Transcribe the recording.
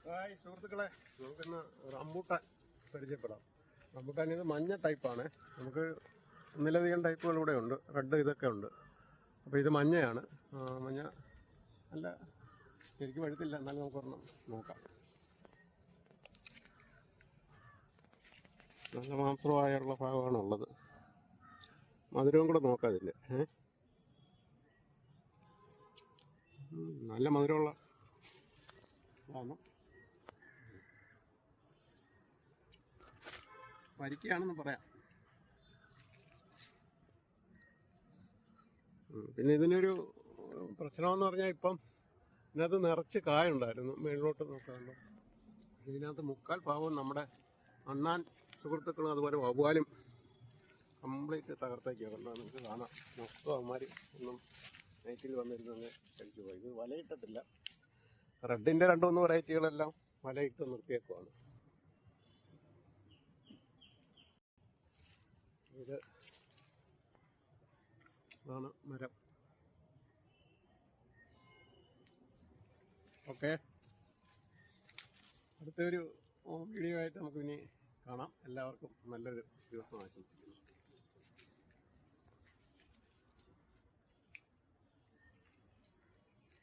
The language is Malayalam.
ഹായ് സുഹൃത്തുക്കളെ, നമുക്കിന്ന് റംബൂട്ടാൻ പരിചയപ്പെടാം. റംബൂട്ടാൻ ഇത് മഞ്ഞ ടൈപ്പാണ്. നമുക്ക് ഒന്നിലധികം ടൈപ്പുകൾ ഇവിടെ ഉണ്ട്. റെഡ് ഇതൊക്കെ ഉണ്ട്. അപ്പോൾ ഇത് മഞ്ഞയാണ്. മഞ്ഞ നല്ല ശരിക്കും പഴുത്തില്ല, എന്നാലും നമുക്കൊരെണ്ണം നോക്കാം. നല്ല മാംസമായുള്ള ഭാഗമാണ് ഉള്ളത്. മധുരവും കൂടെ നോക്കാതില്ലേ. നല്ല മധുരമുള്ള സാധനം. വരിക്കയാണെന്ന് പറയാം. പിന്നെ ഇതിനൊരു പ്രശ്നമെന്ന് പറഞ്ഞാൽ ഇപ്പം ഇതിനകത്ത് നിറച്ച് കായുണ്ടായിരുന്നു. മേളിലോട്ട് നോക്കാമല്ലോ. ഇതിനകത്ത് മുക്കാൽ ഭാഗവും നമ്മുടെ അണ്ണാൻ സുഹൃത്തുക്കളും അതുപോലെ വവ്വാലും കംപ്ലീറ്റ് തകർത്തേക്കാണ്. കണ്ടാൽ നിങ്ങൾക്ക് കാണാം. മൊത്തം അവന്മാർ ഒന്നും നൈറ്റിൽ വന്നിരുന്നങ്ങ് കഴിച്ചു പോയി. ഇത് വലയിട്ടിട്ടില്ല. റെഡിൻ്റെ 2-3 വെറൈറ്റികളെല്ലാം വലയിട്ട് നിർത്തിയേക്കുവാണ്. ഇതാണ് മരം. ഓക്കെ, അടുത്തൊരു വീഡിയോ ആയിട്ട് നമുക്ക് ഇനി കാണാം. എല്ലാവർക്കും നല്ലൊരു ദിവസം ആശംസിക്കുന്നു.